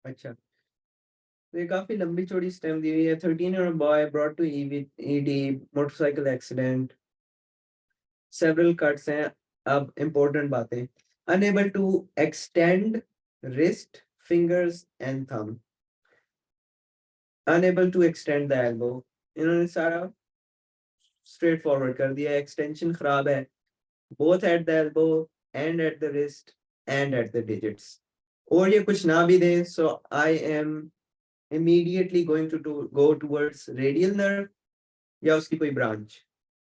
अच्छा, तो ये काफ़ी लंबी चौड़ी स्टेम दी हुई है। 13-year-old boy brought to ED, motorcycle accident, several cuts हैं। अब इम्पोर्टेंट बातें, unable to extend wrist, fingers and thumb, unable to extend the elbow. इन्होंने सारा स्ट्रेट फॉरवर्ड कर दिया, एक्सटेंशन खराब है, both at the elbow and at the wrist and at the digits. और ये कुछ ना भी दें, so I am immediately going to go towards radial nerve या उसकी कोई ब्रांच।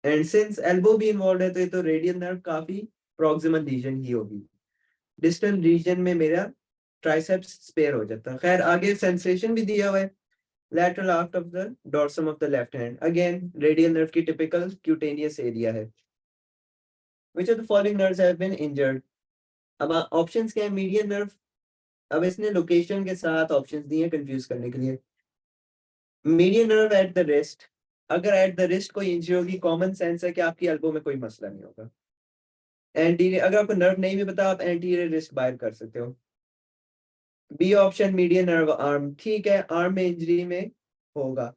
एंड सिंस एल्बो भी इन्वॉल्व है तो ये तो रेडियल नर्व काफी प्रॉक्सिमल रीजन ही होगी। डिस्टल रीजन में मेरा ट्राइसेप्स स्पेयर हो जाता है। खैर आगे सेंसेशन भी दिया हुआ है, lateral aft of the dorsum of the left hand, again radial nerve की typical cutaneous area है। which of the following nerves have been injured? अब ऑप्शंस क्या है? Median nerve. अब इसने लोकेशन के साथ ऑप्शंस दिए कंफ्यूज करने के लिए। Median nerve at the wrist, अगर एट द रिस्ट कोई इंजरी होगी, कॉमन सेंस है कि आपकी एल्बो में कोई मसला नहीं होगा। एंटीरियर, अगर आपको नर्व नहीं भी पता आप एंटीरियर रिस्ट बायर कर सकते हो। B option median nerve arm, ठीक है, आर्म में इंजरी में होगा।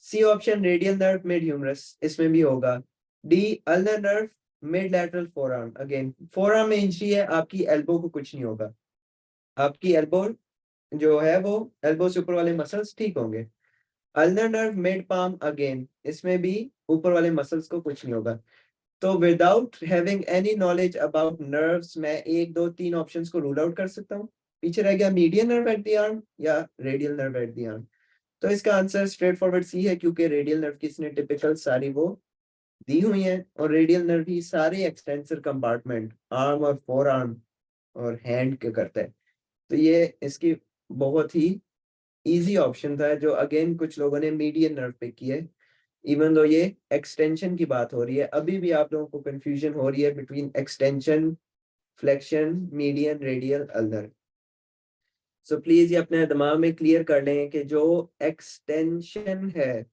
C option radial nerve mid humerus, इसमें भी होगा। D ulnar nerve mid lateral forearm, again forearm में इंजरी है, आपकी एल्बो को कुछ नहीं होगा, आपकी एल्बो जो है वो एल्बो से ऊपर वाले मसल्स ठीक होंगे। Ulnar nerve mid palm, again इसमें भी ऊपर वाले मसल्स को कुछ नहीं होगा। तो without having any knowledge about nerves मैं एक दो तीन ऑप्शंस को रूल आउट कर सकता हूँ। पीछे रह गया median nerve at the arm या radial nerve at the arm. तो इसका आंसर स्ट्रेट फॉरवर्ड सी है, क्योंकि रेडियल नर्व की इसने टिपिकल सारी वो दी हुई है, और रेडियल नर्व ही सारे एक्सटेंसर कंपार्टमेंट आर्म और फोर आर्म और हैंड के करता है। तो ये इसकी बहुत ही इजी ऑप्शन था, जो अगेन कुछ लोगों ने मीडियन नर्व पे किया है। इवन दो ये एक्सटेंशन की बात हो रही है, अभी भी आप लोगों को कंफ्यूजन हो रही है between extension, flexion, median, radial, ulnar. So please ये अपने दिमाग में क्लियर कर लें कि जो एक्सटेंशन है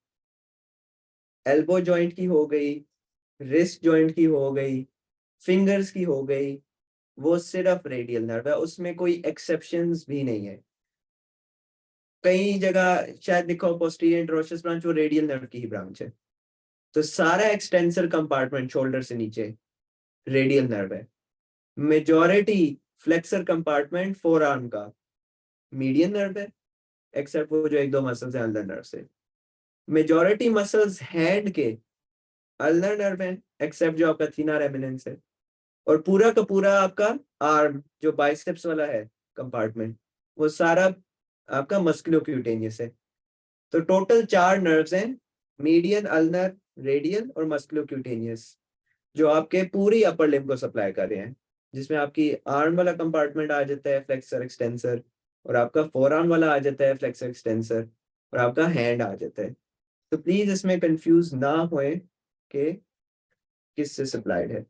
एल्बो जॉइंट की हो गई, रिस्ट जॉइंट की हो गई, फिंगर्स की हो गई, वो सिर्फ रेडियल नर्व है, उसमें कोई एक्सेप्शंस भी नहीं है। कई जगह शायद लिखो पोस्टीरियर इंटरोशियस ब्रांच, वो रेडियल नर्व की ही ब्रांच है। तो सारा एक्सटेंसर कंपार्टमेंट शोल्डर से नीचे रेडियल नर्व है। Majority flexor compartment four arm का मीडियन नर्व है, एक्सेप्ट वो जो एक दो मसल्स हैं अल्नर नर्व से। मेजॉरिटी मसल्स हैंड के अल्नर नर्व है, एक्सेप्ट जो आपका थीनर एमिनेंस है। और पूरा का पूरा आपका आर्म जो बाइसेप्स वाला है कंपार्टमेंट, वो सारा आपका मस्कुलोक्यूटेनियस है। तो टोटल चार नर्व्स हैं, मीडियन, अल्नर, रेडियल और मस्कुलोक्यूटेनियस, जो आपके पूरी अपर लिम्ब को सप्लाई कर रहे हैं, जिसमें आपकी आर्म वाला कंपार्टमेंट आ जाता है फ्लेक्सर एक्सटेंसर, और आपका फोर आर्म वाला आ जाता है फ्लेक्सर एक्सटेंसर, और आपका हैंड आ जाता है। तो प्लीज इसमें कंफ्यूज ना होए कि किससे सप्लाइड है।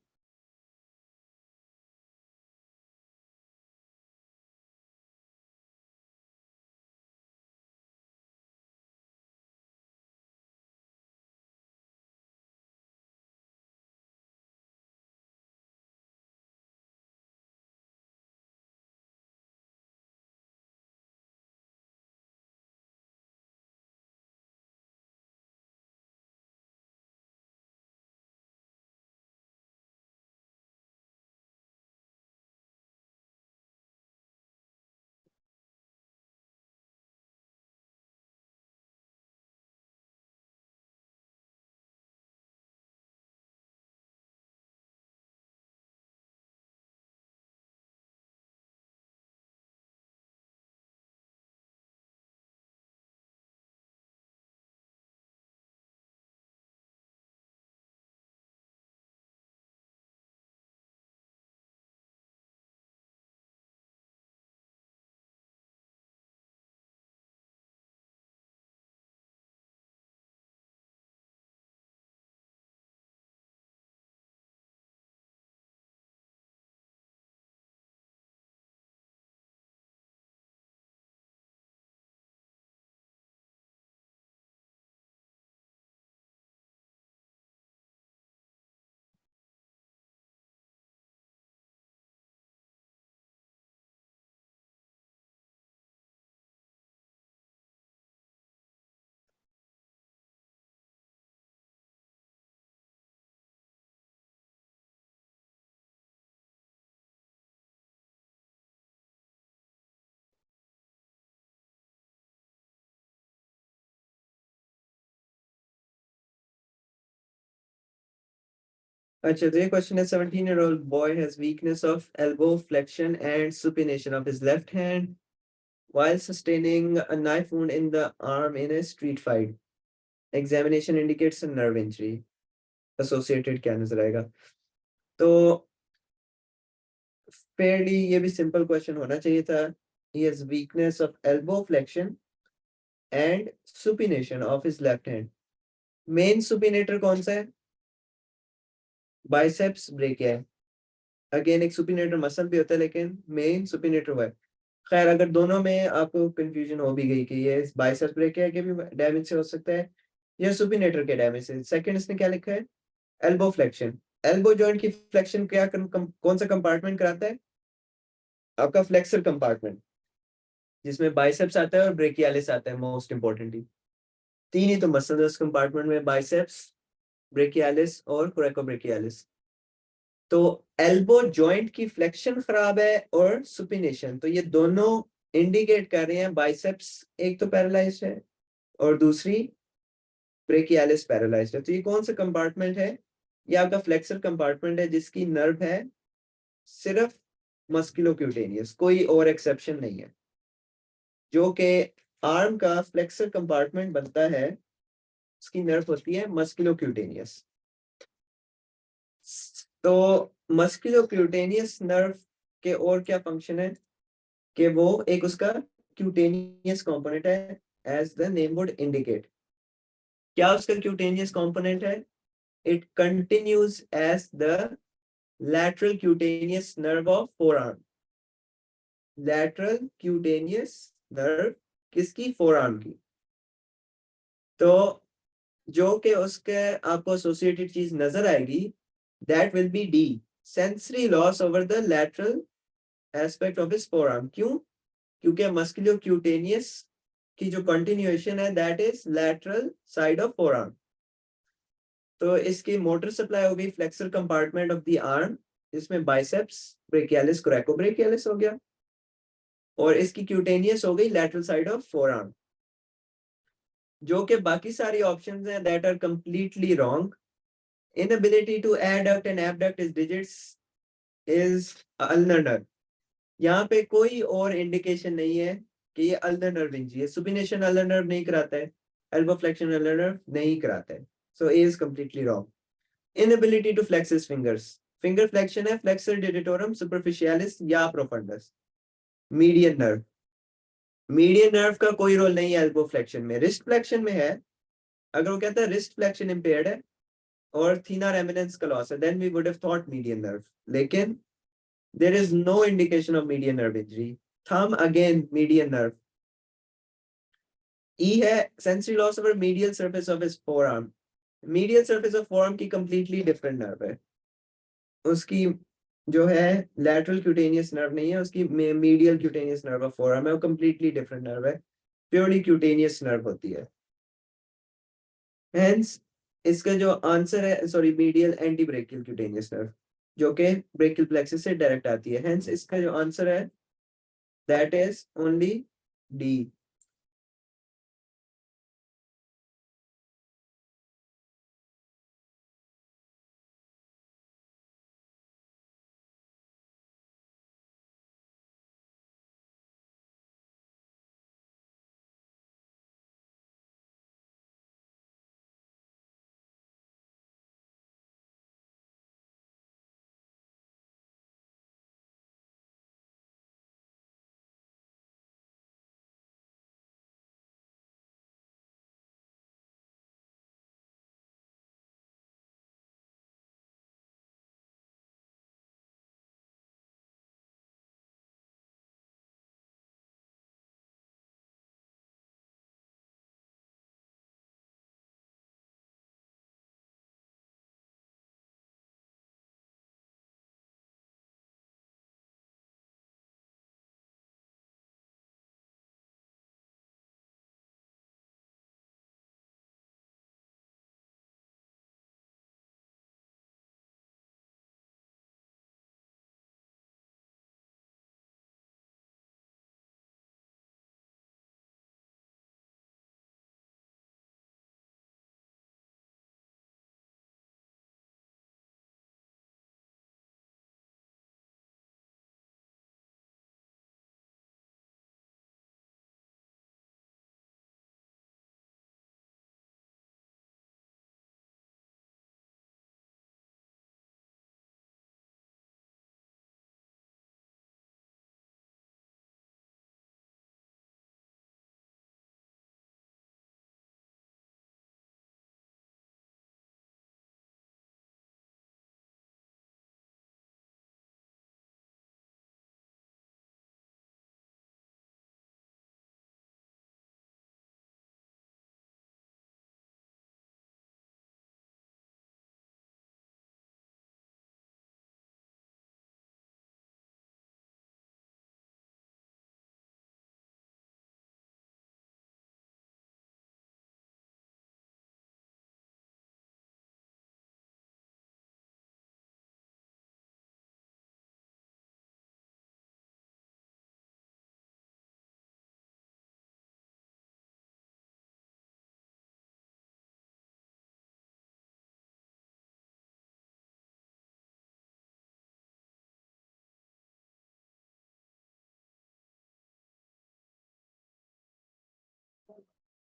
अच्छा, तो ये क्वेश्चन है 17-year-old boy has weakness of elbow flexion and supination of his left hand while sustaining a knife wound in the arm in a street fight. Examination indicates a nerve injury. Associated क्या नजर आएगा? तो fairly ये भी simple question होना चाहिए था. He has weakness of elbow flexion and supination of his left hand. Main supinator कौन सा है? Biceps brachiae. अगेन एक सुपिनेटर मसल भी होता है, लेकिन मेन सुपिनेटर हुआ है. खैर, अगर दोनों में आपको कंफ्यूजन हो भी गई कि ये बाइसेप्स ब्रेकिया के भी डैमेज से हो सकता है या सुपिनेटर के डैमेज से. सेकंड इसने क्या लिखा है? Elbow flexion. एल्बो जॉइंट की फ्लेक्शन क्या कौन सा कंपार्टमेंट कराता है? आपका फ्लेक्सर कंपार्टमेंट, जिसमें बाइसेप्स आता है और ब्रेकियालिस आता है. मोस्ट इंपॉर्टेंटली तीन ही तो मसल है उस कंपार्टमेंट में, बाइसेप्स, ब्रेकियालिस और कोरेकोब्रेकियालिस. तो एल्बो जॉइंट की फ्लेक्शन खराब है और सुपिनेशन, तो ये दोनों इंडिकेट कर रहे हैं बाइसेप्स एक तो पैरालाइज्ड है और दूसरी ब्रेकियालिस पैरालाइज्ड है. तो ये कौन सा कंपार्टमेंट है? ये आपका फ्लेक्सर कंपार्टमेंट है, जिसकी नर्व है सिर्फ मस्कुलोक्यूटेनियस, कोई और एक्सेप्शन नहीं है. जो कि आर्म का फ्लेक्सर कंपार्टमेंट बनता है, उसकी नर्व होती है मस्कुलोक्यूटेनियस. तो मस्कुलोक्यूटेनियस नर्व के और क्या फंक्शन है कि वो एक उसका क्यूटेनियस कंपोनेंट है, as the name would indicate. क्या उसका क्यूटेनियस कंपोनेंट है? It continues as the lateral cutaneous nerve of forearm. lateral cutaneous nerve किसकी? forearm की. तो जो कि उसके आपको एसोसिएटेड चीज नजर आएगी, that will be D, sensory loss over the lateral aspect of his forearm. क्यों? क्योंकि मस्कुलोक्यूटेनियस की जो कंटिन्यूएशन है, that is lateral side of forearm. तो इसकी मोटर सप्लाई हो गई flexor compartment of the arm, जिसमें बाइसेप्स, ब्रेकियालिस, कोरेकोब्रेकियालिस हो गया, और इसकी क्यूटेनियस हो गई लैटरल साइड ऑफ फोरआर्म. जो कि बाकी सारी ऑप्शंस हैं that are completely wrong. Inability to adduct and abduct his digits is ulnar nerve. यहाँ पे कोई और इंडिकेशन नहीं है कि ये अल्नर नर्व इंजरी है. सुपिनेशन अल्नर नर्व नहीं कराता है, एल्बो फ्लेक्शन अल्नर नर्व नहीं कराता है. So a is completely wrong. Inability to flex his fingers. Finger flexion है फ्लेक्सर डिजिटोरम सुपरफिशियालिस या profundus. Median nerve. Median nerve का कोई रोल नहीं है एल्बो फ्लेक्शन में. रिस्ट फ्लेक्शन में है. अगर वो कहता है रिस्ट फ्लेक्शन इंपेयर्ड है और थीनर एमिनेंस का लॉस है, then we would have thought median nerve. लेकिन there is no indication of median nerve injury. Thumb again median nerve. E है sensory loss over medial surface of his forearm. Medial surface of forearm की completely different nerve है. उसकी जो है lateral cutaneous nerve नहीं है, उसकी medial cutaneous nerve of forearm है, वो completely different nerve है, purely cutaneous nerve होती है. Hence इसका जो आंसर है, sorry, medial antebrachial cutaneous nerve, जो कि brachial plexus से डायरेक्ट आती है. Hence इसका जो आंसर है, that is only D.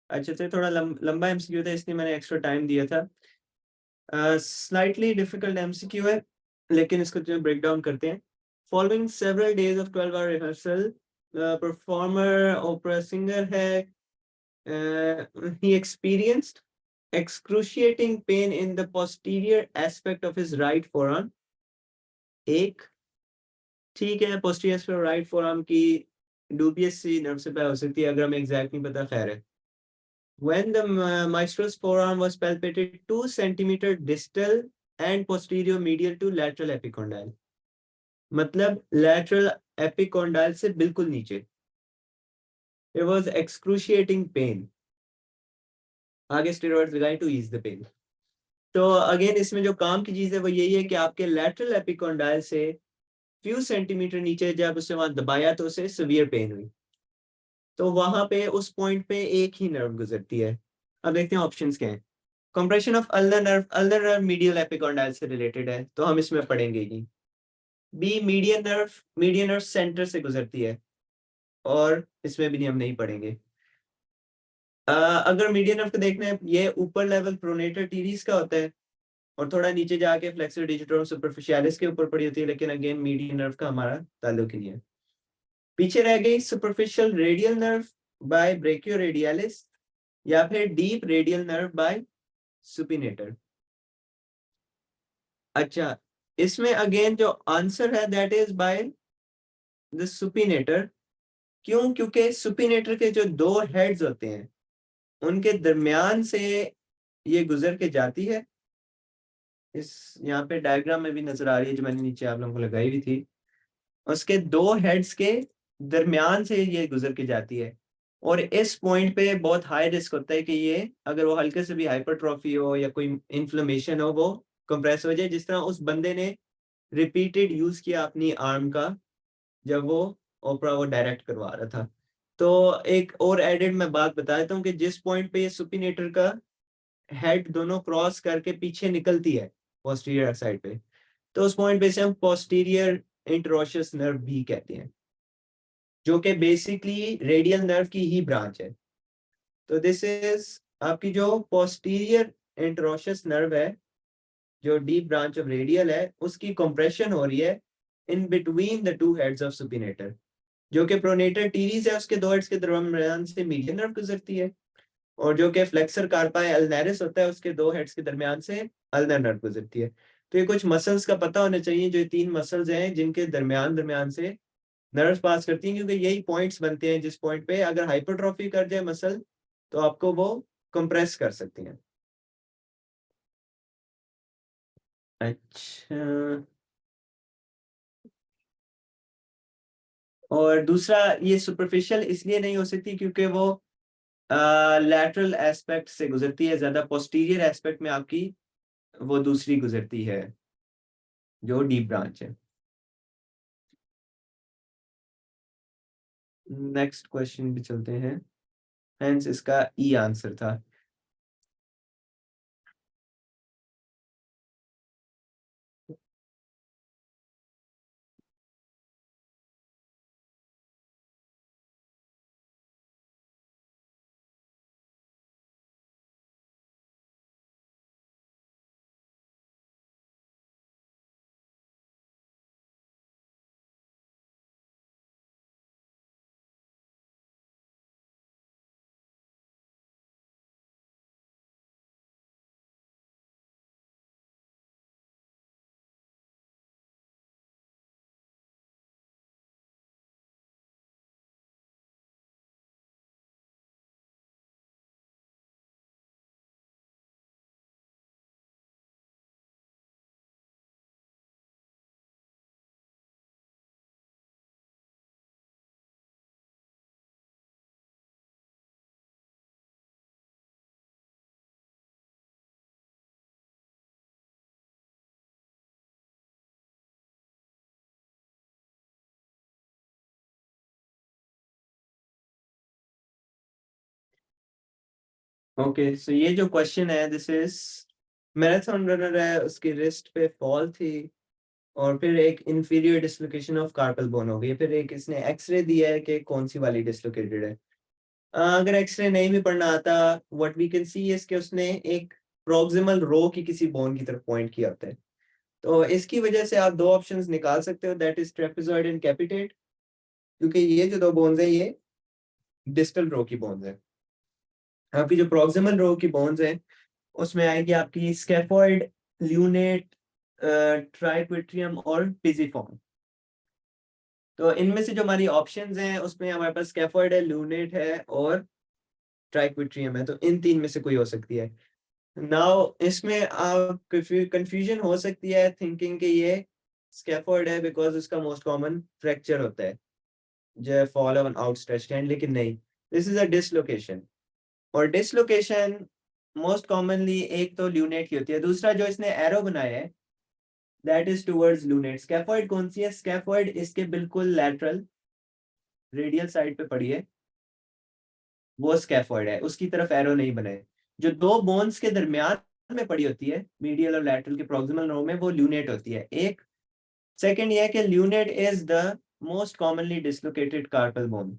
अच्छा, तो थोड़ा लंबा एमसीक्यू था, इसलिए मैंने एक्स्ट्रा टाइम दिया था। स्लाइटली डिफिकल्ट एमसीक्यू है, लेकिन इसको जो ब्रेक डाउन करते हैं। Following several days of 12 hour rehearsal, performer opera singer है, he experienced excruciating pain in the posterior aspect of his right forearm। एक, ठीक है, posterior aspect of right forearm की dubious सी नर्व से हो सकती है, अगर हमें एग्जैक्ट नहीं पता, खैर है। When the maestro's forearm was palpated 2 centimeter distal and posterior medial to lateral epicondyle, मतलब lateral epicondyle से बिल्कुल नीचे। It was excruciating pain। आगे स्टेरॉइड्स लगाए to ease the pain। तो अगेन इसमें जो काम की चीज है वो यही है कि आपके लैटरल एपिकोंडाइल से फ्यू सेंटीमीटर नीचे जब उसे वहां दबाया तो उसे सीवियर पेन हुई। तो वहां पे उस पॉइंट पे एक ही नर्व गुजरती है। अब देखते हैं ऑप्शंस क्या हैं। Compression of ulnar nerve medial epicondyle से रिलेटेड है, तो हम इसमें पढ़ेंगे ही। बी, मीडियन नर्व सेंटर से गुजरती है, और इसमें भी हम नहीं पढ़ेंगे। अगर मीडियन नर्व को देखना है, ये ऊपर लेवल प्रोनेटर टीरीज का होता है, और थोड़ा नीचे जाके फ्लेक्सर डिजिटल सुपरफिशियलिस के ऊपर पड़ी होती है, लेकिन अगेन मीडियन नर्व का हमारा ताल्लुक ही नहीं है। पीछे रह गई superficial radial nerve by brachioradialis, या फिर deep radial nerve by supinator. अच्छा, इसमें अगेन जो आंसर है that is by the supinator. क्यों? क्योंकि सुपिनेटर के जो दो हेड्स होते हैं उनके दरमियान से ये गुजर के जाती है। इस यहाँ पे डायग्राम में भी नजर आ रही है, जो मैंने नीचे आप लोगों को लगाई हुई थी। उसके दो हेड्स के दरमियान से ये गुजर के जाती है, और इस पॉइंट पे बहुत हाई रिस्क होता है कि ये, अगर वो हल्के से भी हाइपरट्रॉफी हो या कोई इन्फ्लेमेशन हो, वो कंप्रेस हो जाए, जिस तरह उस बंदे ने रिपीटेड यूज किया अपनी आर्म का जब वो ओपरा वो डायरेक्ट करवा रहा था। तो एक और एडेड मैं बात बता देता हूँ कि जिस पॉइंट पे ये सुपिनेटर का हेड दोनों क्रॉस करके पीछे निकलती है पोस्टीरियर साइड पे, तो उस पॉइंट पे से हम पोस्टीरियर इंटरोशियस नर्व भी कहते हैं, जो कि बेसिकली रेडियल नर्व की ही ब्रांच है। तो दिस इज आपकी जो पोस्टीरियर इंटरोशियस नर्व है, जो डीप ब्रांच ऑफ रेडियल है, उसकी कंप्रेशन हो रही है in between the two heads of supinator. जो कि प्रोनेटर टीरीज है, उसके दो हेड्स के दरमियान से मीडियन नर्व गुजरती है, और जो कि फ्लेक्सर कार्पाई अल्नरिस होता है, उसके दो हेड्स के दरमियान से अल्नर नर्व गुजरती है। तो ये कुछ मसल्स का पता होना चाहिए, जो तीन मसल्स हैं जिनके दरमियान दरमियान से नर्व्स पास करती हैं, क्योंकि यही पॉइंट्स बनते हैं जिस पॉइंट पे अगर हाइपरट्रॉफी कर जाए मसल, तो आपको वो कंप्रेस कर सकती हैं। अच्छा, और दूसरा, ये सुपरफिशियल इसलिए नहीं हो सकती क्योंकि वो लैटरल एस्पेक्ट से गुजरती है, ज्यादा पोस्टीरियर एस्पेक्ट में आपकी वो दूसरी गुजरती है, जो डीप ब्रांच है। नेक्स्ट क्वेश्चन भी चलते हैं, हेंस इसका ई आंसर था। ओके, सो ये जो क्वेश्चन है, दिस इज मैराथन रनर है, उसकी रिस्ट पे फॉल थी, और फिर एक inferior dislocation of carpal bone हो गई, फिर एक इसने एक्सरे दिया है कि कौन सी वाली डिसलोकेटेड है। अगर एक्सरे नहीं भी पढ़ना आता, what we can see is कि उसने एक प्रोक्सिमल रो की किसी बोन की तरफ पॉइंट किया होता है। तो इसकी वजह से आप दो ऑप्शंस निकाल सकते हो, दैट इज ट्रेपेजॉइड एंड कैपिटेट, क्योंकि ये जो दो बोन्स हैं ये डिस्टल रो की बोन्स हैं। आपकी जो प्रोक्सिमल रो की बोन्स हैं उसमें आएगी आपकी स्कैफोइड, ल्यूनेट, ट्राइक्विट्रियम और पिजिफॉर्म। तो इनमें से जो हमारी ऑप्शंस हैं उसमें हमारे पास स्कैफोइड है, ल्यूनेट है और ट्राइक्विट्रियम है, तो इन तीन में से कोई हो सकती है। नाउ इसमें आप कंफ्यूजन हो सकती है थिंकिंग कि ये स्कैफोल्ड है बिकॉज उसका मोस्ट कॉमन फ्रैक्चर होता है जो फॉल ऑन आउटस्ट्रेच्ड हैंड, लेकिन नहीं, दिस इज अ डिसलोकेशन। और डिसलोकेशन मोस्ट कॉमनली एक तो ल्यूनेट की होती है, दूसरा जो इसने एरो बनाया है that is towards lunate. Scaphoid कौन सी है? स्कैफोइड इसके बिल्कुल लैटरल रेडियल साइड पे पड़ी है, वो स्कैफोइड है, उसकी तरफ एरो नहीं बनाए। जो दो बोन्स के दरमियान में पड़ी होती है मीडियल और लैटरल के प्रोक्सिमल रो में, वो ल्यूनेट होती है एक। सेकंड ये है कि lunate is the most commonly dislocated carpal bone.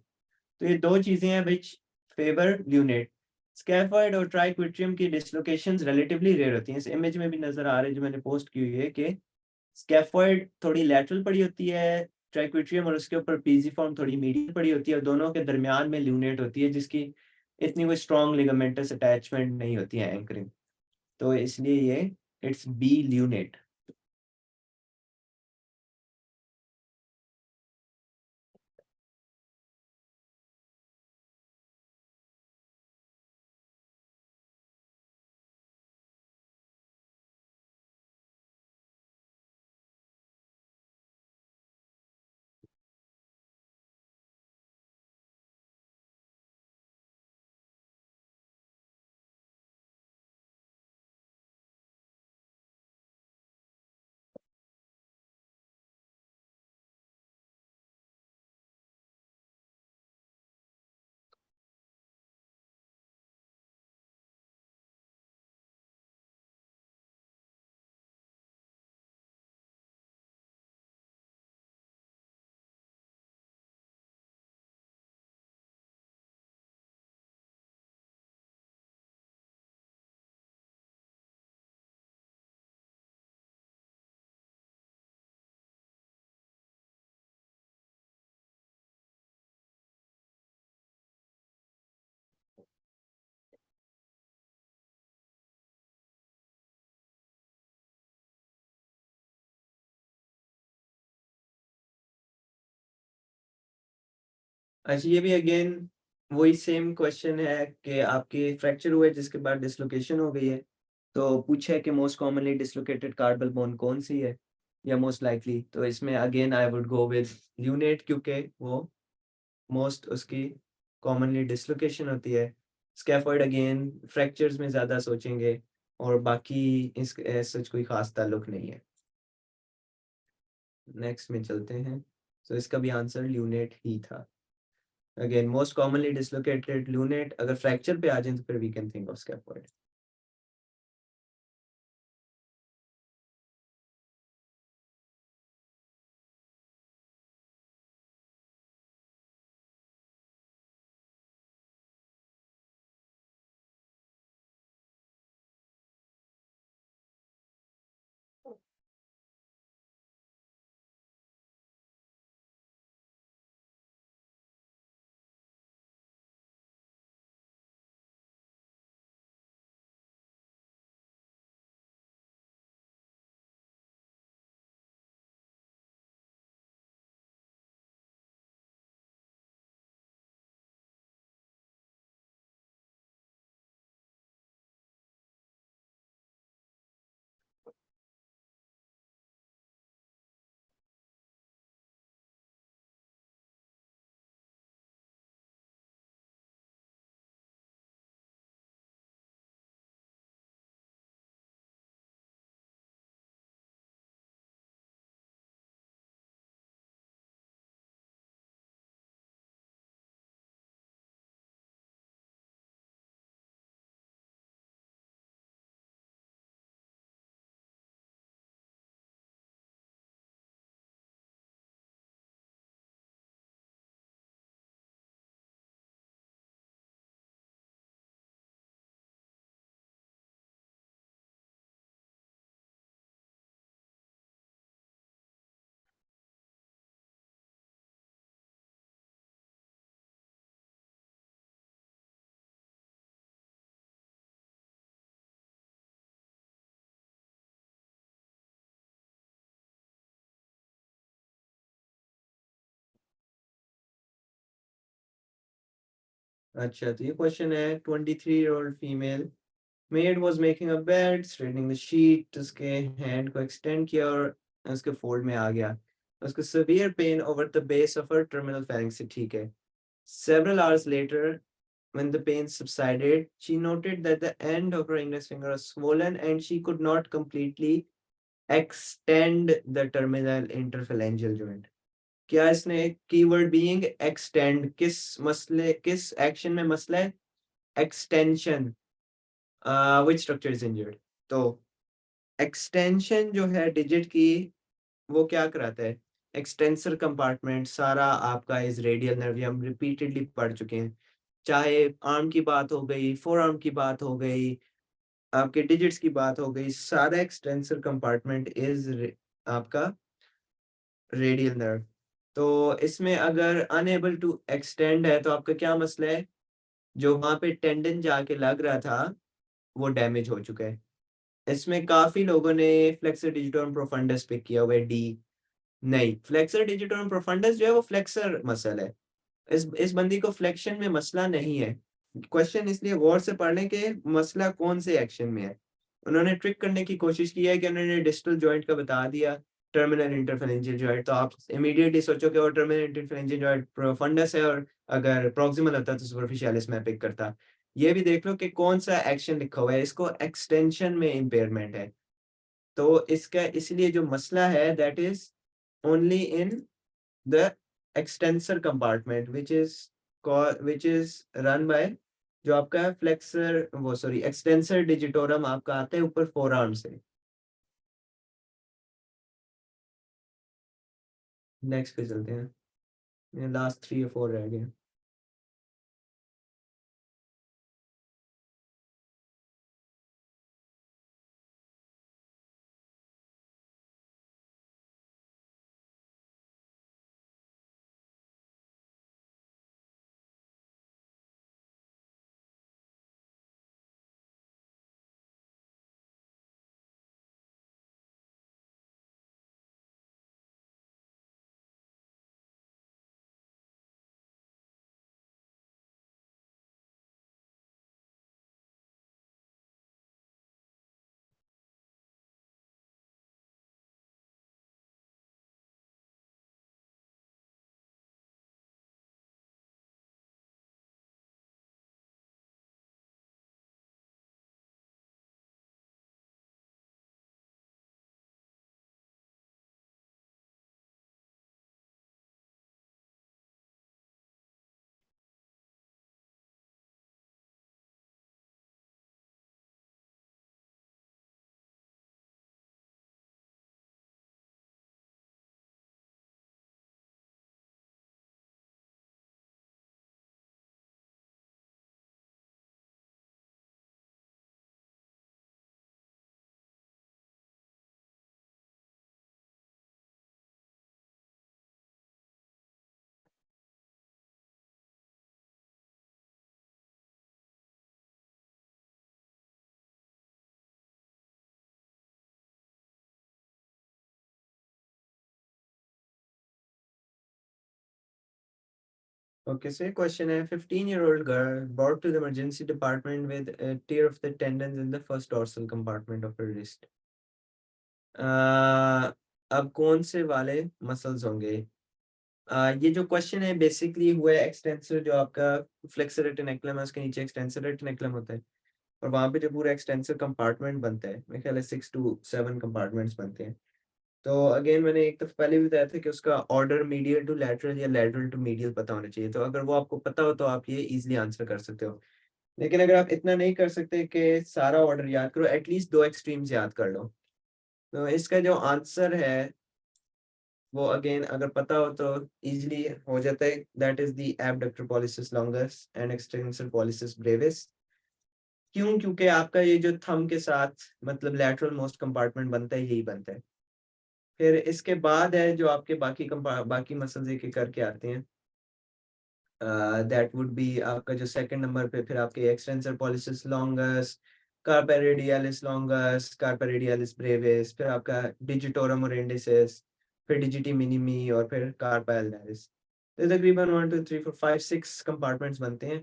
तो ये दो चीजें हैं विच फेवर ल्यूनेट। स्कैफोइड और ट्राइक्विट्रियम की डिसलोकेशंस रिलेटिवली रेयर होती हैं। इस इमेज में भी नजर आ रहा है जो मैंने पोस्ट की हुई है कि स्कैफोइड थोड़ी लैटरल पड़ी होती है ट्राइक्विट्रियम, और उसके ऊपर पीजीफॉर्म थोड़ी मीडियल पड़ी होती है, और दोनों के दरमियान में ल्यूनेट होती है जिसकी इतनी कोई स्ट्रॉन्ग लिगामेंटस अटैचमेंट नहीं होती है एंकरिंग। तो इसलिए ये इट्स बी ल्यूनेट। अच्छा, ये भी अगेन वही सेम क्वेश्चन है कि आपके फ्रैक्चर हुए जिसके बाद डिसलोकेशन हो गई है, तो पूछा है कि most commonly dislocated carpal bone कौन सी है या मोस्ट लाइकली। तो इसमें again I would go with lunate, क्योंकि वो मोस्ट उसकी कॉमनली डिसलोकेशन होती है। स्कैफोइड अगेन फ्रैक्चर्स में ज़्यादा सोचेंगे, और बाकी इस सच कोई खास ताल्लुक नहीं है। नेक्स्ट में चलते हैं। तो इसका भी आंसर ल्यूनेट ही था। Again most commonly dislocated lunate, अगर फ्रैक्चर पे आ जाए तो फिर we can think of scaphoid. अच्छा, तो ये क्वेश्चन है 23-year-old female maid was making a bed, straightening the sheet, उसके हैंड को एक्सटेंड किया और उसके फोल्ड में आ गया। उसको severe pain over the base of her terminal phalanx से ठीक है। Several hours later, when the pain subsided, she noted that the end of her index finger was swollen and she could not completely extend the terminal interphalangeal joint. क्या इसने keyword being extend किस मसले किस action में मसला है? Extension. Which structure is injured? तो extension जो है डिजिट की, वो क्या कराता है? एक्सटेंसर कंपार्टमेंट सारा आपका इस रेडियल नर्व, हम रिपीटेडली पढ़ चुके हैं। चाहे आर्म की बात हो गई, फोर आर्म की बात हो गई, आपके डिजिट्स की बात हो गई, सारा एक्सटेंसर कंपार्टमेंट इज आपका रेडियल नर्व। तो इसमें अगर अनएबल टू एक्सटेंड है तो आपका क्या मसला है? जो वहां पे टेंडन जाके लग रहा था वो डैमेज हो चुका है। इसमें काफी लोगों ने फ्लेक्सर डिजिटोरम प्रोफंडस पिक किया हुआ है, डी। नहीं, फ्लेक्सर डिजिटोरम प्रोफंडस जो है वो फ्लेक्सर मसल है। इस बंदी को फ्लेक्शन में मसला नहीं है। क्वेश्चन इसलिए गौर से पढ़ लें कि मसला कौन से एक्शन में है। उन्होंने ट्रिक करने की कोशिश की है कि उन्होंने डिस्टल जॉइंट का बता दिया, टर्मिनल इंटरफेरेंशियल जॉइंट, तो आप इमीडिएटली सोचो कि वो टर्मिनल इंटरफेरेंशियल जॉइंट प्रोफंडस है, और अगर प्रॉक्सिमल होता तो सुपरफिशियलिस में पिक करता। ये भी देख लो कि कौन सा एक्शन लिखा हुआ है, इसको एक्सटेंशन में इम्पेयरमेंट है। तो इसका इसलिए जो मसला है that is only in the extensor compartment which is run by जो आपका फ्लेक्सर वो सॉरी एक्सटेंसर डिजिटोरम आपका आता है ऊपर फोर आर्म से। नेक्स्ट पे चलते हैं, लास्ट 3 या 4 रह गए। ओके, so क्वेश्चन है 15-year-old girl brought to the emergency department with a tear of the tendons in the first dorsal compartment of her wrist. अब कौन से वाले मसल्स होंगे? ये जो क्वेश्चन है बेसिकली हुआ है एक्सटेंसर, जो आपका फ्लेक्सर रेटिनेकुलम है उसके नीचे एक्सटेंसर रेटिनेकुलम होता है, और वहां पे जो पूरा एक्सटेंसर कंपार्टमेंट बनता है, मेरे ख्याल है 6 to 7 कंपार्टमेंट्स बनते हैं। तो अगेन मैंने एक दफा पहले भी बताया था कि उसका ऑर्डर मीडियल टू लैटरल या लैटरल टू मीडियल पता होना चाहिए, तो अगर वो आपको पता हो तो आप ये इजीली आंसर कर सकते हो। लेकिन अगर आप इतना नहीं कर सकते कि सारा ऑर्डर याद करो, एटलीस्ट दो एक्सट्रीम्स याद कर लो। तो इसका जो आंसर है वो अगेन अगर पता हो तो इजीली हो जाता है, that is the abductor pollicis longus and extensor pollicis Brevis. क्यों? क्योंकि आपका ये जो थंब के साथ मतलब लैटरल मोस्ट कंपार्टमेंट बनता है, यही बनता है। फिर इसके बाद है जो आपके बाकी मसल्स एक एक करके आते हैं, दैट वुड बी आपका जो सेकंड नंबर पे फिर आपके extensor pollicis longus, कार्पा radialis longus, कार्पा radialis Brevis, फिर आपका डिजिटोरम ओरेंडिसिस, फिर डिजिटी मिनिमी, और फिर कार्पा एल्नारिस। तो तकरीबन 1 2 3 4 5 6 कंपार्टमेंट्स बनते हैं।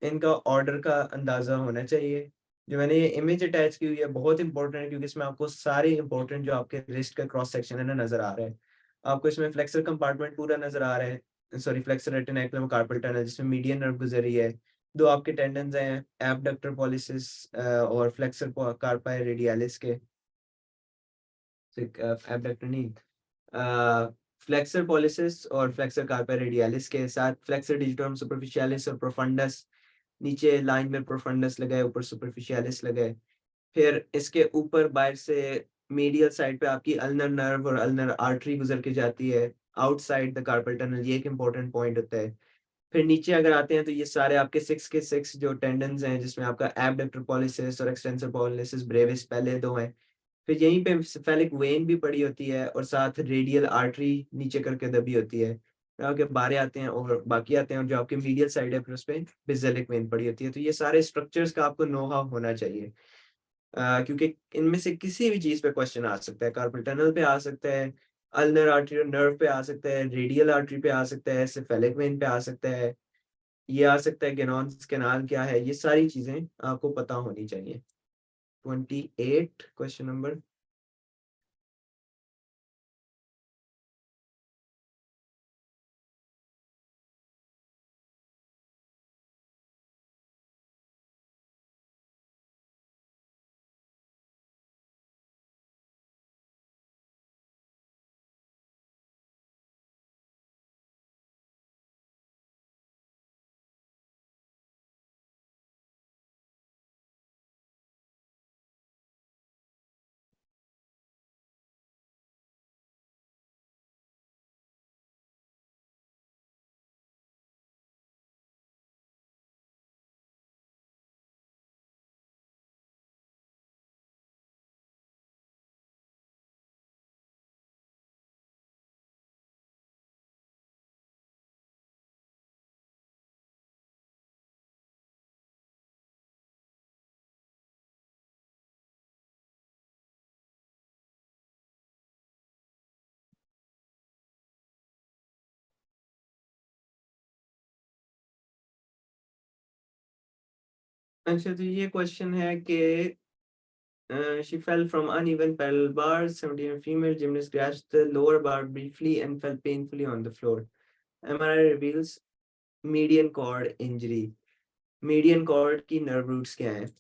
इनका ऑर्डर का अंदाजा होना चाहिए। जो मैंने ये इमेज अटैच की हुई है बहुत इंपॉर्टेंट है, क्योंकि इसमें आपको सारे इंपॉर्टेंट जो आपके रिस्ट का क्रॉस सेक्शन है ना नजर आ रहा है। आपको इसमें फ्लेक्सर कंपार्टमेंट पूरा नजर आ रहा है, sorry flexor retinaculum carpal tunnel जिसमें मीडियन नर्व गुजरी है। दो आपके टेंडन्स हैं, एबडक्टर पॉलिसिस और फ्लेक्सर कार्पाई रेडियलिस के, एबडक्टर नहीं, फ्लेक्सर पॉलिसिस और फ्लेक्सर कार्पाई रेडियलिस के साथ फ्लेक्सर डिजिटम सुपरफिशियलिस और प्रोफंडस, नीचे लाइन में प्रोफंडस लगाए, ऊपर सुपरफिशियलिस लगाए। फिर इसके ऊपर बाहर से मीडियल साइड पे आपकी अल्नर नर्व और अल्नर आर्टरी गुजर के जाती है आउटसाइड द कार्पल टनल, ये एक इंपॉर्टेंट पॉइंट होता है। फिर नीचे अगर आते हैं तो ये सारे आपके 6 के 6 जो टेंडन्स हैं, जिसमें आपका एबडक्टर पॉलिसिस और एक्सटेंसर पॉलिसिस ब्रेविस पहले दो हैं। फिर यहीं पे सेफेलिक वेन भी पड़ी होती है और साथ रेडियल आर्टरी नीचे करके दबी होती है। फिर आपके बारे आते हैं और बाकी आते हैं, और जो आपके मीडियल साइड है फिर उस पे बेसिलिक वेन पड़ी होती है। तो ये सारे स्ट्रक्चर्स का आपको नो हाउ होना चाहिए, क्योंकि इनमें से किसी भी चीज पे क्वेश्चन आ सकता है। कार्पल टनल पे आ सकता है, अल्नर आर्टरी और नर्व पे आ सकता है, रेडियल आर्टरी पे आ सकता है, सेफेलिक वेन पे आ सकता है, ये आ सकता है गेनॉन्स कैनाल क्या है, ये सारी चीजें आपको पता होनी चाहिए। 28 क्वेश्चन नंबर। अच्छा, तो ये क्वेश्चन है कि she fell from uneven parallel bars. 17 female gymnast grasped the lower bar briefly and fell painfully on the floor. MRI reveals median cord injury. Median cord की नर्व रूट्स क्या हैं?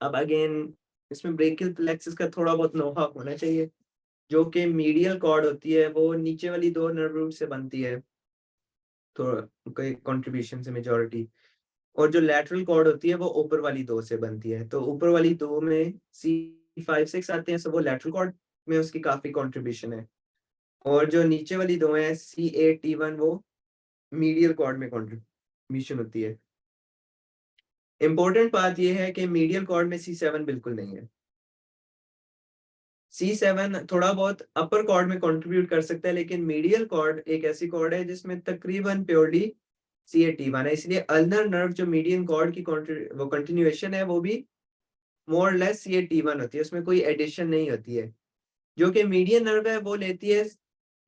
अब again इसमें ब्रेकियल प्लेक्सस का थोड़ा बहुत नोहा होना चाहिए। जो कि मीडियल कॉर्ड होती है वो नीचे वाली दो नर्व रूट से बनती है, तो कोई कंट्रीब्यूशन से मेजॉरिटी। और जो लैटरल कॉर्ड होती है वो ऊपर वाली दो से बनती है। तो ऊपर वाली दो में C5 6 आते हैं, सब वो लैटरल कॉर्ड में उसकी काफी कंट्रीब्यूशन है। और जो नीचे वाली दो है C8 T1, वो मीडियल कॉर्ड में कंट्रीब्यूशन होती है। इंपॉर्टेंट बात यह है कि मीडियल कॉर्ड में C7 बिल्कुल नहीं है। C7 थोड़ा बहुत अपर कॉर्ड में कंट्रीब्यूट कर सकता है, लेकिन मीडियल कॉर्ड एक ऐसी कॉर्ड है जिसमें तकरीबन प्योरली C8 T1 है। इसलिए अल्नर नर्व जो मीडियन कॉर्ड की वो कंटिन्यूएशन है वो भी मोर लेस C8 T1 होती है, उसमें कोई एडिशन नहीं होती है। जो कि मीडियन नर्व है वो लेती है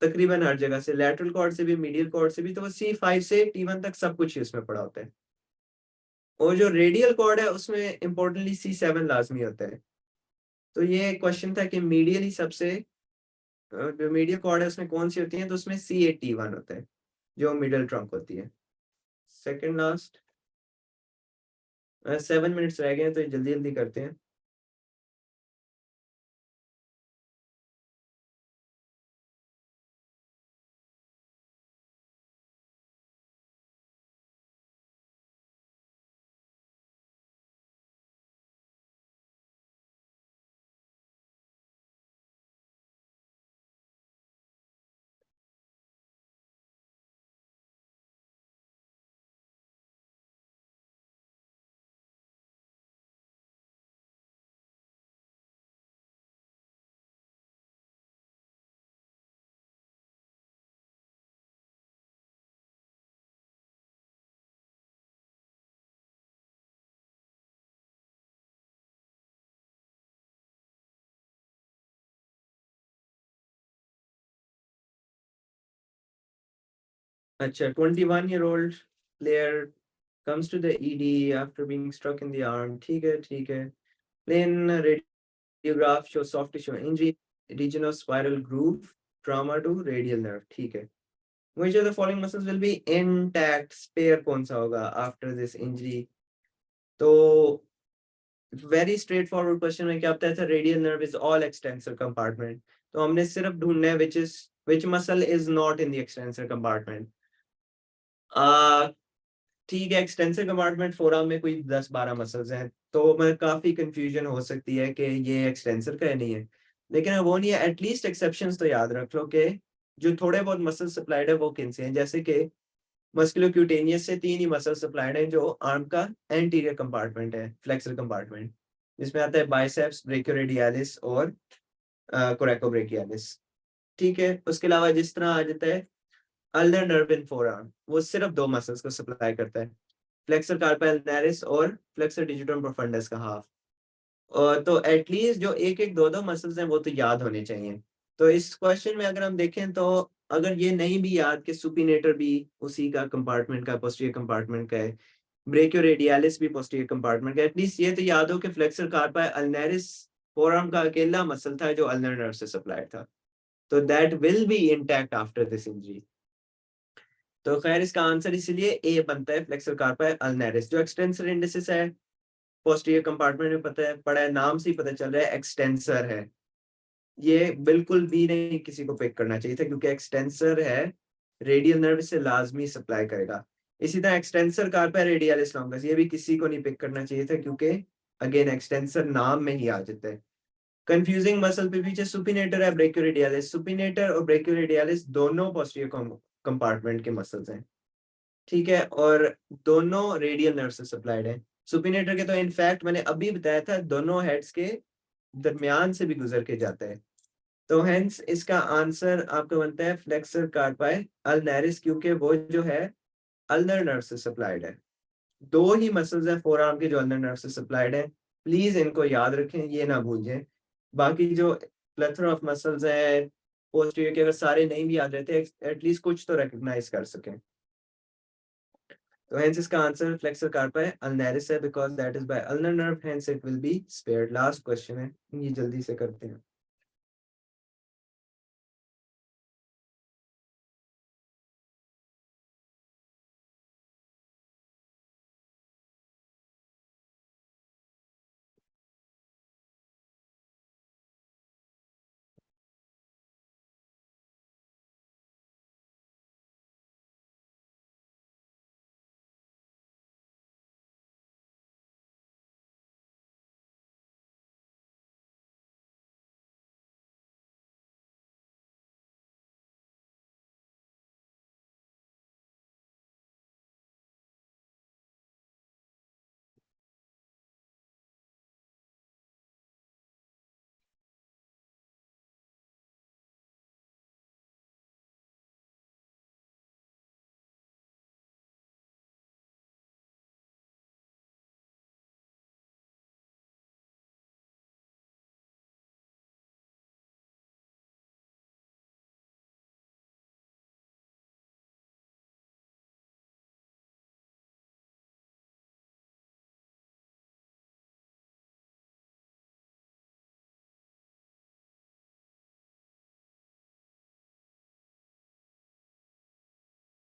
तकरीबन हर जगह से, लेटरल कॉर्ड से भी, मीडियल कॉर्ड से भी, तो वो C5 से T1 तक सब कुछ ही उसमें पड़ा होता है। और जो रेडियल कॉर्ड है उसमें इंपॉर्टेंटली C7 लाजमी होता है। तो ये क्वेश्चन था कि मीडियल ही सबसे जो मीडियल कॉर्ड है उसमें कौन सी होती है, तो उसमें C8 T1 होता है जो मिडिल ट्रंक होती है। सेकंड लास्ट, 7 मिनट्स रह गए हैं तो जल्दी जल्दी करते हैं। अच्छा, 21 year old player comes to the ED after being struck in the arm. ठीक है. Plain radiograph shows soft tissue injury, region of spiral groove, trauma to radial nerve. ठीक है. Which of the following muscles will be intact? Spare कौन सा होगा after this injury? तो very straightforward question में क्या बताया था? Radial nerve is all extensor compartment. तो हमने सिर्फ ढूंढना है which muscle is not in the extensor compartment. ठीक है, एक्सटेंसिव कंपार्टमेंट फोरआर्म में कोई 10-12 मसल्स हैं, तो मैं काफी कंफ्यूजन हो सकती है कि ये एक्सटेंसर का है नहीं है, लेकिन वो नहीं है। एटलीस्ट एक्सेप्शंस तो याद रख लो कि जो थोड़े बहुत मसल सप्लाइड है वो किन से हैं, जैसे कि मस्कुलोक्यूटेनियस से 3 ही मसल सप्लाइड हैं जो आर्म का एंटीरियर कंपार्टमेंट है, फ्लेक्सर कंपार्टमेंट, जिसमें आता है बाइसेप्स, ब्रेकियोरेडियलिस और कोरेकोब्रेकियलिस। ठीक है, उसके अलावा जिस तरह आ जाता है अल्नर नर्व इन फोरआर्म, वो सिर्फ 2 मसल्स को सप्लाई करता है, फ्लेक्सर कार्पा अल्नारिस और फ्लेक्सर डिजिटम प्रोफंडस का हाफ। और तो एटलीस्ट जो एक एक दो मसल्स हैं वो तो याद होने चाहिए। तो इस क्वेश्चन में अगर हम देखें तो अगर ये नहीं भी याद कि सुपिनेटर भी उसी का कंपार्टमेंट का, पोस्टीरियर कंपार्टमेंट का है, ब्रेकियोरेडियलिस भी पोस्टीरियर कंपार्टमेंट का, एटलीस्ट ये तो याद हो कि फ्लेक्सर कार्पा अल्नारिस फोरआर्म का अकेला मसल था जो अल्नर नर्व से सप्लाइड था, तो that will be intact after this injury. तो खैर इसका आंसर इसलिए ए बनता है, फ्लेक्सर कार्पा अल्नारिस। जो एक्सटेंसर इंडिसिस है पोस्टीरियर कंपार्टमेंट में पता है, पड़ा है, नाम से ही पता चल रहा है एक्सटेंसर है, ये बिल्कुल भी नहीं किसी को पिक करना चाहिए था, क्योंकि एक्सटेंसर है, रेडियल नर्व से लाजमी सप्लाई करेगा। इसी तरह एक्सटेंसर कार्पा रेडियलिस लॉन्गस, ये भी किसी को नहीं पिक करना चाहिए था, क्योंकि अगेन एक्सटेंसर नाम में ही आ जाता है। कंफ्यूजिंग मसल पे पीछे सुपिनेटर है, ब्रेकियोरेडियलिस। सुपिनेटर और ब्रेकियोरेडियलिस दोनों पोस्टीरियर कंपार्टमेंट के मसल्स हैं, ठीक है, और दोनों रेडियल नर्व से सप्लाइड है। सुपिनेटर के तो इनफैक्ट मैंने अभी बताया था दोनों हेड्स के दरमियान से भी गुजर के जाता है। तो हेंस इसका आंसर आपका बनता है फ्लेक्सर कार्पाई अल्नारिस, क्योंकि वो जो है अल्नर नर्व से सप्लाइड है। 2 ही मसल्स हैं फोर आर्म के जो अल्नर नर्व से सप्लाइड है, प्लीज इनको याद रखें, ये ना भूलें। बाकी जो प्लेथरा ऑफ मसल्स है पोस्टीरियर के, अगर सारे नहीं भी याद रहते, एटलीस्ट कुछ तो रिकॉग्नाइज कर सकें। तो hence इसका आंसर फ्लेक्सर कार्पा अल्नारिस है, because that is by ulnar nerve, hence it will be spared। Last question है, ये जल्दी से करते हैं।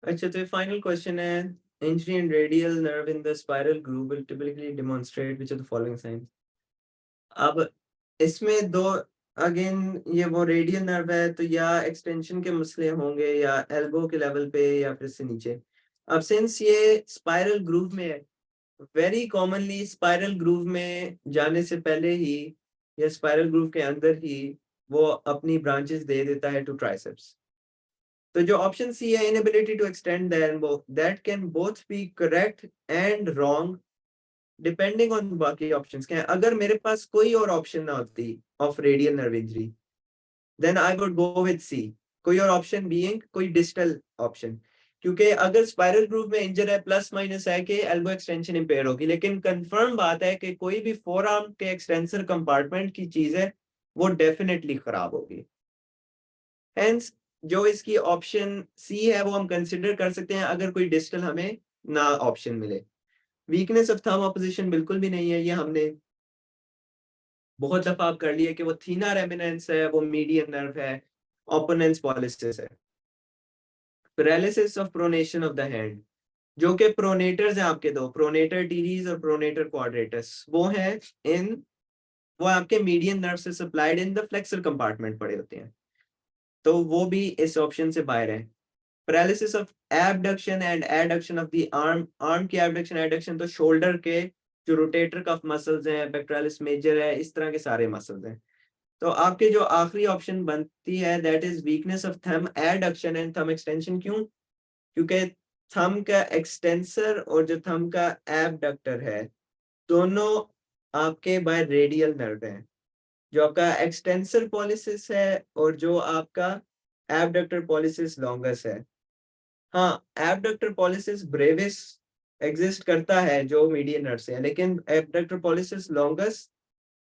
अच्छा, तो फाइनल क्वेश्चन है, injury in radial nerve in the spiral groove will typically demonstrate which of the following signs। अब इसमें दो, अगेन ये वो रेडियल नर्व है, तो या एक्सटेंशन के मसले होंगे या एल्बो के लेवल पे या फिर से नीचे। अब सिंस ये स्पाइरल ग्रूव में है, वेरी कॉमनली स्पाइरल ग्रूव में जाने से पहले ही या स्पाइरल ग्रूव के अंदर ही वो अपनी ब्रांचेस दे देता है टू ट्राइसेप्स। तो जो ऑप्शन सी है, inability to extend the elbow, that can both be correct and wrong depending on बाकी ऑप्शंस क्या है। अगर मेरे पास कोई और ऑप्शन ना होती of radial nerve injury, then I would go with C, कोई और ऑप्शन बीइंग कोई डिस्टल ऑप्शन, क्योंकि अगर स्पाइरल ग्रूव में इंजर है प्लस माइनस है कि एल्बो एक्सटेंशन इंपेयर होगी, लेकिन कंफर्म बात है कि कोई भी फोर आर्म के एक्सटेंसर कंपार्टमेंट की चीज है वो डेफिनेटली खराब होगी। हेंस जो इसकी ऑप्शन सी है वो हम कंसिडर कर सकते हैं, अगर कोई डिस्टल हमें ना ऑप्शन मिले। वीकनेस ऑफ थंब ऑपोजिशन बिल्कुल भी नहीं है, ये हमने बहुत दफा आप कर लिया कि वो थीनर एमिनेंस है, वो मीडियन नर्व है, ओपोनेंस पॉलिसिस है। Paralysis of pronation of the hand, जो कि प्रोनेटर्स हैं आपके दो, प्रोनेटर टीरीज और प्रोनेटर क्वाड्रेटस, वो हैं इन, वो आपके मीडियन नर्व से supplied in the flexor compartment पड़े होते हैं, तो वो भी इस ऑप्शन से बाहर है। Paralysis of abduction and adduction of the arm, arm की एबडक्शन एडक्शन तो शोल्डर के जो रोटेटर कफ मसल्स हैं, पेक्टोरलिस मेजर है, इस तरह के सारे मसल्स हैं। तो आपके जो आखिरी ऑप्शन बनती है that is weakness of thumb adduction and thumb extension. क्यों? क्योंकि थंब का एक्सटेंसर और जो थंब का एबडक्टर है, दोनों आपके बाय रेडियल नर्व हैं। जो आपका एक्सटेंसर पॉलिसिस है और जो आपका एबडक्टर पॉलिसिस लॉन्गस है। हाँ, एबडक्टर पॉलिसिस ब्रेविस एग्जिस्ट करता है जो मीडियन नर्व से है, लेकिन एबडक्टर पॉलिसिस लॉन्गस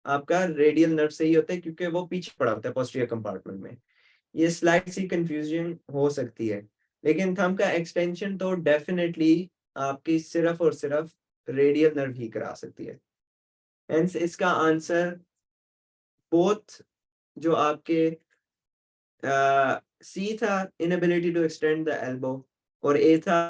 आपका रेडियल नर्व से ही होता है, क्योंकि वो पीछे पड़ा होता है पोस्टीरियर कंपार्टमेंट में। ये स्लाइट सी कंफ्यूजन हो सकती है, लेकिन थंब का एक्सटेंशन तो डेफिनेटली आपकी सिर्फ और सिर्फ रेडियल नर्व ही करा सकती है। हेंस इसका आंसर बोथ जो आपके सी था inability to extend the elbow, और ए था